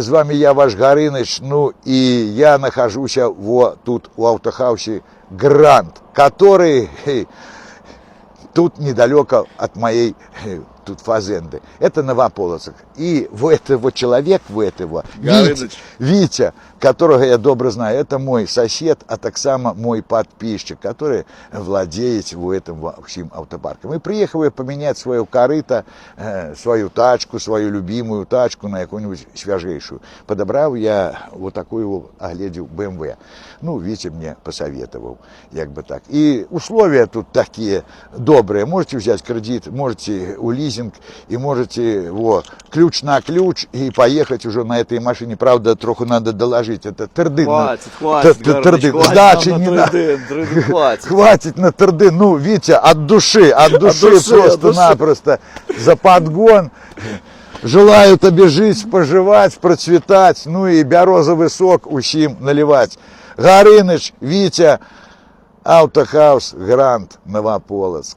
З вами я, ваш Горыныч, ну и я нахожусь вот тут у автохаусе Грант, который тут недалеко от моей тут фазенды. Это Новополоцк. И вот человек, Витя, которого я добро знаю, это мой сосед, а так само мой подписчик, который владеет этим всем автопарком. И приехал я поменять свое корыто, свою тачку, свою любимую тачку на какую-нибудь свежейшую. Подобрал я вот такую оглядел BMW. Ну, Витя мне посоветовал, как бы так. И условия тут такие добрые. Можете взять кредит, можете у лизинг, и можете ключ на ключ и поехать уже на этой машине. Правда, троху надо доложить. Это тырдын. Хватит, Горыныч, Сдачи не надо. Хватит на тырдын. Ну, Витя, от души просто-напросто за подгон. Желаю тебе жить, поживать, процветать, ну и березовый сок усім наливать. Горыныч, Витя, Автохаус Грант, Новополоцк.